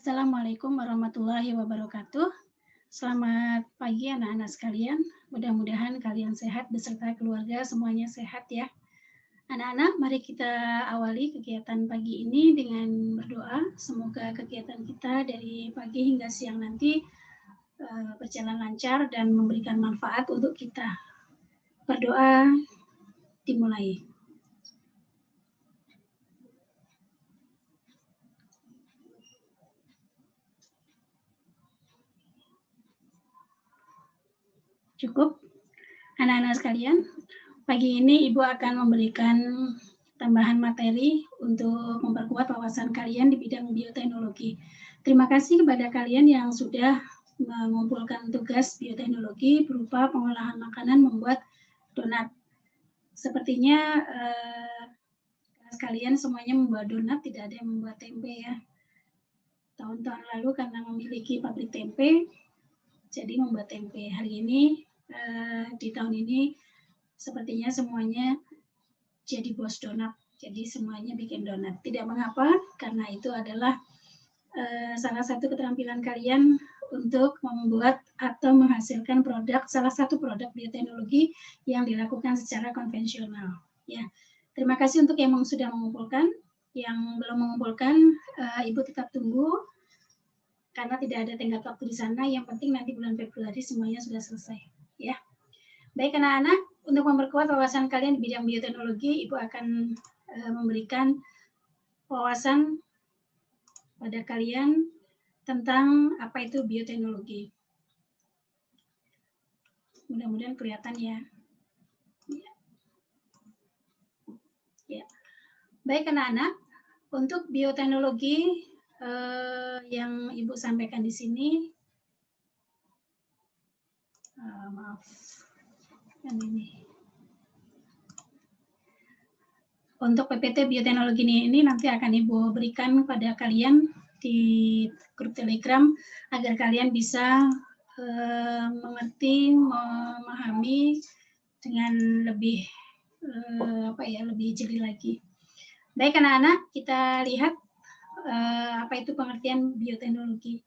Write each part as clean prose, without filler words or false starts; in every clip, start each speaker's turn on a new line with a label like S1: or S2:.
S1: Assalamualaikum warahmatullahi wabarakatuh. Selamat pagi anak-anak sekalian. Mudah-mudahan kalian sehat beserta keluarga semuanya sehat ya. Anak-anak, mari kita awali kegiatan pagi ini dengan berdoa. Semoga kegiatan kita dari pagi hingga siang nanti berjalan lancar dan memberikan manfaat untuk kita. Berdoa dimulai. Cukup, anak-anak sekalian. Pagi ini Ibu akan memberikan tambahan materi untuk memperkuat wawasan kalian di bidang bioteknologi. Terima kasih kepada kalian yang sudah mengumpulkan tugas bioteknologi berupa pengolahan makanan membuat donat. Sepertinya kalian semuanya membuat donat, tidak ada yang membuat tempe ya. Tahun-tahun lalu karena memiliki pabrik tempe, jadi membuat tempe. Hari ini di tahun ini sepertinya semuanya jadi bos donat, jadi semuanya bikin donat. Tidak mengapa, karena itu adalah salah satu keterampilan kalian untuk membuat atau menghasilkan produk, salah satu produk bioteknologi yang dilakukan secara konvensional. Ya, terima kasih untuk yang sudah mengumpulkan. Yang belum mengumpulkan, Ibu tetap tunggu, karena tidak ada tenggat waktu di sana. Yang penting nanti bulan Februari semuanya sudah selesai. Ya, baik anak-anak, untuk memperkuat wawasan kalian di bidang bioteknologi, Ibu akan memberikan wawasan pada kalian tentang apa itu bioteknologi. Mudah-mudahan kelihatan ya. Ya. Baik anak-anak, untuk bioteknologi yang Ibu sampaikan di sini, maaf, yang ini. Untuk PPT bioteknologi ini nanti akan Ibu berikan kepada kalian di grup Telegram agar kalian bisa mengerti, memahami dengan lebih lebih jeli lagi. Baik anak-anak, kita lihat apa itu pengertian bioteknologi.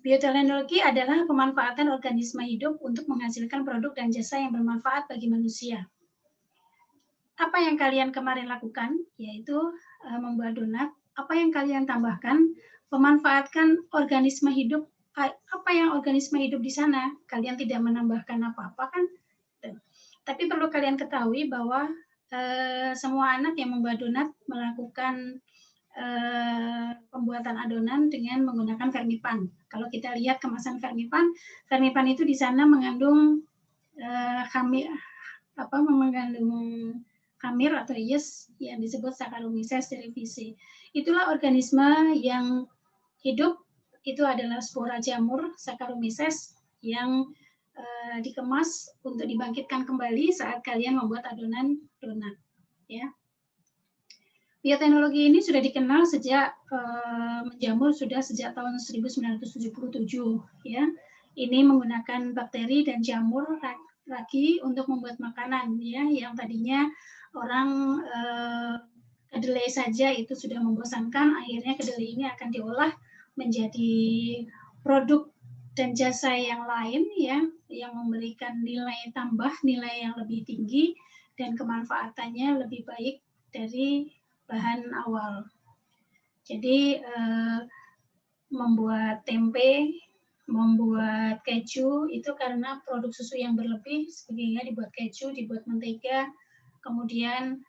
S1: Bioteknologi adalah pemanfaatan organisme hidup untuk menghasilkan produk dan jasa yang bermanfaat bagi manusia. Apa yang kalian kemarin lakukan, yaitu membuat donat. Apa yang kalian tambahkan, memanfaatkan organisme hidup. Apa yang organisme hidup di sana, kalian tidak menambahkan apa-apa kan? Tapi perlu kalian ketahui bahwa semua anak yang membuat donat melakukan pembuatan adonan dengan menggunakan Fermipan. Kalau kita lihat kemasan Fermipan itu di sana mengandung mengandung khamir atau yeast yang disebut Saccharomyces cerevisiae. Itulah organisme yang hidup, itu adalah spora jamur Saccharomyces yang dikemas untuk dibangkitkan kembali saat kalian membuat adonan donat. Ya. Bioteknologi ini sudah dikenal sejak menjamur sudah sejak tahun 1977. Ya. Ini menggunakan bakteri dan jamur ragi untuk membuat makanan, ya, yang tadinya orang kedelai saja itu sudah membosankan, akhirnya kedelai ini akan diolah menjadi produk dan jasa yang lain, ya, yang memberikan nilai tambah, nilai yang lebih tinggi dan kemanfaatannya lebih baik dari bahan awal. Jadi membuat tempe, membuat keju itu karena produk susu yang berlebih, sehingga dibuat keju, dibuat mentega, kemudian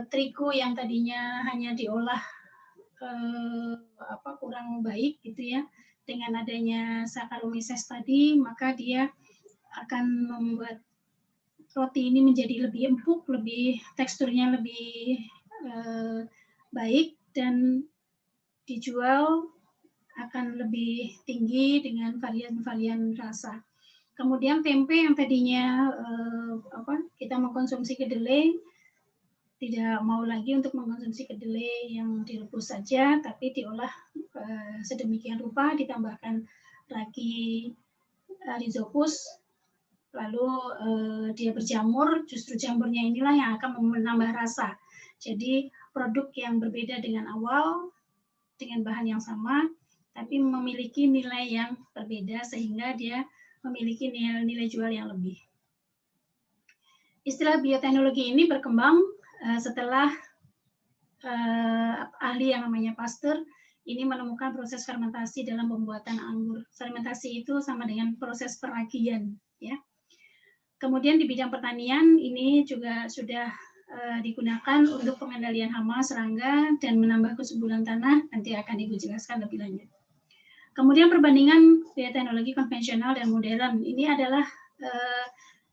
S1: terigu yang tadinya hanya diolah kurang baik gitu ya, dengan adanya Saccharomyces tadi, maka dia akan membuat roti ini menjadi lebih empuk, lebih teksturnya lebih baik dan dijual akan lebih tinggi dengan varian-varian rasa. Kemudian tempe yang tadinya kita mengkonsumsi kedelai, tidak mau lagi untuk mengkonsumsi kedelai yang direbus saja, tapi diolah sedemikian rupa, ditambahkan ragi rhizopus, lalu dia berjamur, justru jamurnya inilah yang akan menambah rasa. Jadi produk yang berbeda dengan awal, dengan bahan yang sama, tapi memiliki nilai yang berbeda sehingga dia memiliki nilai jual yang lebih. Istilah bioteknologi ini berkembang setelah ahli yang namanya Pasteur ini menemukan proses fermentasi dalam pembuatan anggur. Fermentasi itu sama dengan proses peragian, ya. Kemudian di bidang pertanian ini juga sudah digunakan untuk pengendalian hama, serangga, dan menambah kesuburan tanah. Nanti akan Ibu jelaskan lebih lanjut. Kemudian perbandingan bioteknologi konvensional dan modern. Ini adalah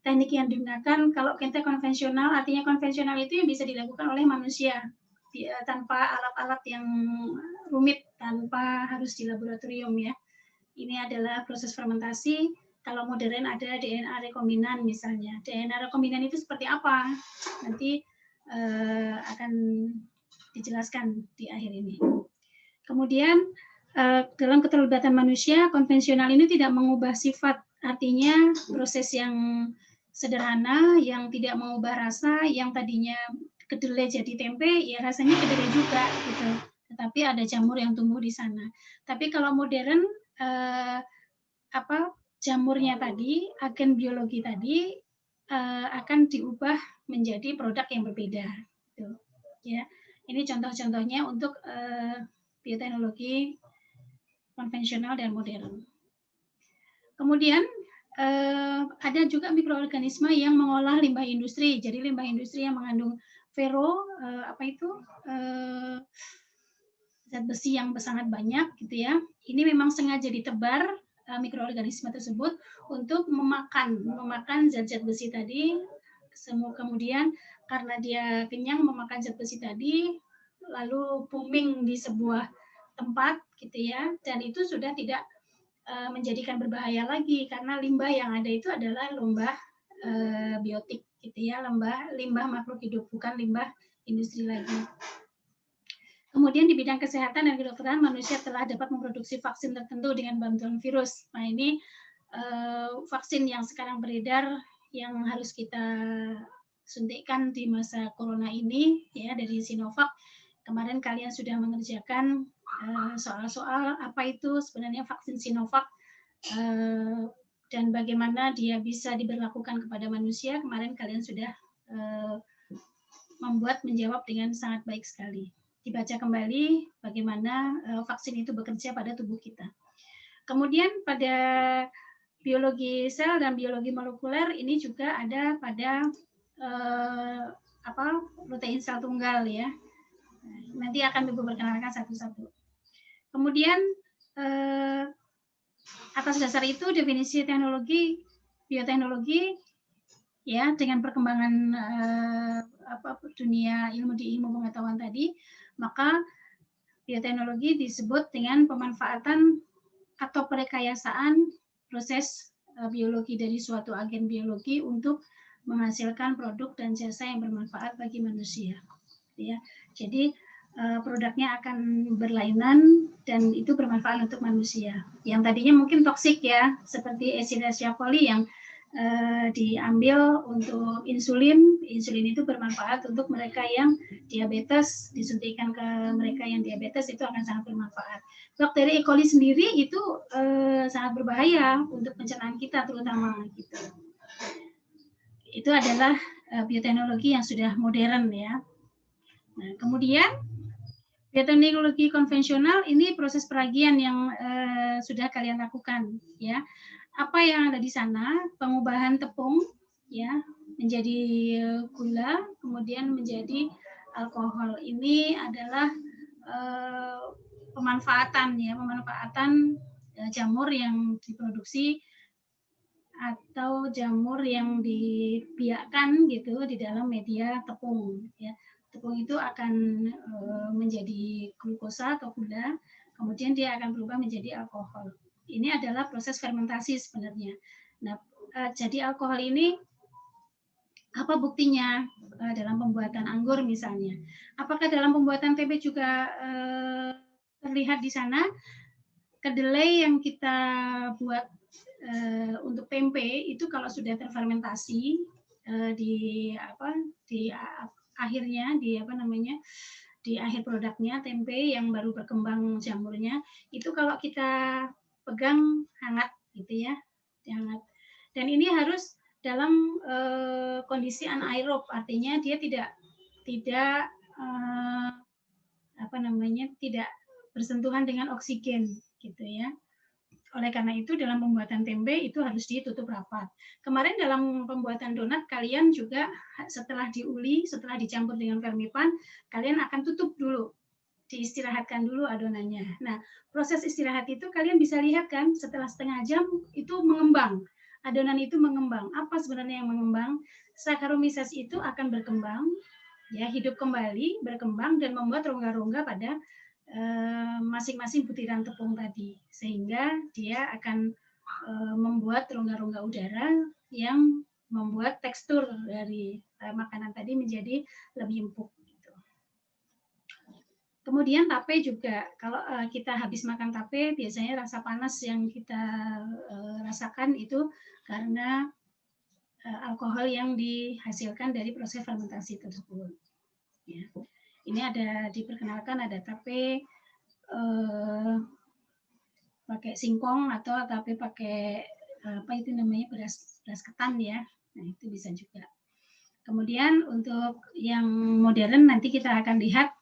S1: teknik yang digunakan. Kalau kita konvensional, artinya konvensional itu yang bisa dilakukan oleh manusia tanpa alat-alat yang rumit, tanpa harus di laboratorium, ya. Ini adalah proses fermentasi. Kalau modern ada DNA rekombinan misalnya. DNA rekombinan itu seperti apa? Nanti akan dijelaskan di akhir ini. Kemudian dalam keterlibatan manusia, konvensional ini tidak mengubah sifat. Artinya proses yang sederhana, yang tidak mengubah rasa, yang tadinya kedelai jadi tempe, ya rasanya kedelai juga gitu. Tetapi ada jamur yang tumbuh di sana. Tapi kalau modern jamurnya tadi, agen biologi tadi akan diubah menjadi produk yang berbeda. Gitu. Ya, ini contoh-contohnya untuk bioteknologi konvensional dan modern. Kemudian ada juga mikroorganisme yang mengolah limbah industri. Jadi limbah industri yang mengandung zat besi yang sangat banyak, gitu ya. Ini memang sengaja ditebar mikroorganisme tersebut untuk memakan zat-zat besi tadi. Kemudian karena dia kenyang memakan zat besi tadi, lalu booming di sebuah tempat, gitu ya. Dan itu sudah tidak menjadikan berbahaya lagi karena limbah yang ada itu adalah limbah biotik, gitu ya, limbah makhluk hidup, bukan limbah industri lagi. Kemudian di bidang kesehatan dan kedokteran, manusia telah dapat memproduksi vaksin tertentu dengan bantuan virus. Nah, ini vaksin yang sekarang beredar yang harus kita suntikkan di masa corona ini, ya, dari Sinovac. Kemarin kalian sudah mengerjakan soal-soal apa itu sebenarnya vaksin Sinovac dan bagaimana dia bisa diberlakukan kepada manusia. Kemarin kalian sudah menjawab dengan sangat baik sekali. Dibaca kembali bagaimana vaksin itu bekerja pada tubuh kita. Kemudian pada biologi sel dan biologi molekuler ini juga ada pada protein sel tunggal, ya. Nanti akan Ibu perkenalkan satu-satu. Kemudian atas dasar itu definisi teknologi bioteknologi, ya, dengan perkembangan dunia ilmu di ilmu pengetahuan tadi, maka bioteknologi disebut dengan pemanfaatan atau perekayasaan proses biologi dari suatu agen biologi untuk menghasilkan produk dan jasa yang bermanfaat bagi manusia, ya. Jadi produknya akan berlainan dan itu bermanfaat untuk manusia. Yang tadinya mungkin toksik, ya, seperti Echinacea coli yang diambil untuk insulin. Insulin itu bermanfaat untuk mereka yang diabetes, disuntikan ke mereka yang diabetes itu akan sangat bermanfaat. Bakteri E. coli sendiri itu sangat berbahaya untuk pencernaan kita terutama, gitu. Itu adalah bioteknologi yang sudah modern, ya. Nah, kemudian bioteknologi konvensional ini proses peragian yang sudah kalian lakukan, ya. Apa yang ada di sana, pengubahan tepung, ya, menjadi gula, kemudian menjadi alkohol. Ini adalah pemanfaatan jamur yang diproduksi atau jamur yang dibiakkan gitu di dalam media tepung, ya. Tepung itu akan menjadi glukosa atau gula, kemudian dia akan berubah menjadi alkohol. Ini adalah proses fermentasi sebenarnya. Nah, jadi alkohol ini apa buktinya dalam pembuatan anggur misalnya? Apakah dalam pembuatan tempe juga terlihat di sana? Kedelai yang kita buat untuk tempe itu kalau sudah terfermentasi di akhirnya di akhir produknya, tempe yang baru berkembang jamurnya, itu kalau kita pegang hangat gitu ya, hangat. Dan ini harus dalam kondisi anaerob, artinya dia tidak tidak bersentuhan dengan oksigen gitu ya. Oleh karena itu dalam pembuatan tempe itu harus ditutup rapat. Kemarin dalam pembuatan donat kalian juga setelah diuli, setelah dicampur dengan vermipan, kalian akan tutup dulu, diistirahatkan dulu adonannya. Nah, proses istirahat itu kalian bisa lihat kan, setelah setengah jam itu mengembang. Adonan itu mengembang. Apa sebenarnya yang mengembang? Saccharomyces itu akan berkembang, ya, hidup kembali, berkembang dan membuat rongga-rongga pada masing-masing butiran tepung tadi, sehingga dia akan membuat rongga-rongga udara yang membuat tekstur dari makanan tadi menjadi lebih empuk. Gitu. Kemudian tape juga, kalau kita habis makan tape, biasanya rasa panas yang kita rasakan itu karena alkohol yang dihasilkan dari proses fermentasi tersebut. Ya. Ini diperkenalkan ada tape pakai singkong atau tape pakai apa itu namanya beras ketan ya. Nah, itu bisa juga. Kemudian untuk yang modern nanti kita akan lihat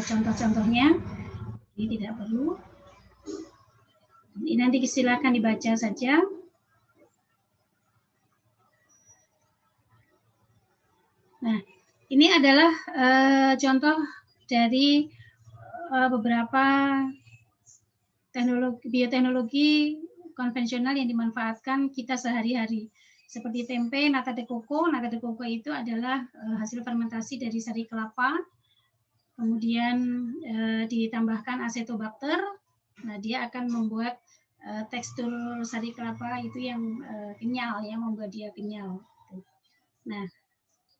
S1: contoh-contohnya. Ini tidak perlu. Ini nanti silakan dibaca saja. Nah, ini adalah contoh dari beberapa bioteknologi konvensional yang dimanfaatkan kita sehari-hari. Seperti tempe, nata de coco. Nata de coco itu adalah hasil fermentasi dari sari kelapa. Kemudian ditambahkan acetobacter. Nah, dia akan membuat tekstur sari kelapa itu yang kenyal, ya, membuat dia kenyal. Nah,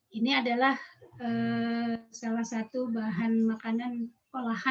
S1: ini adalah salah satu bahan makanan olahan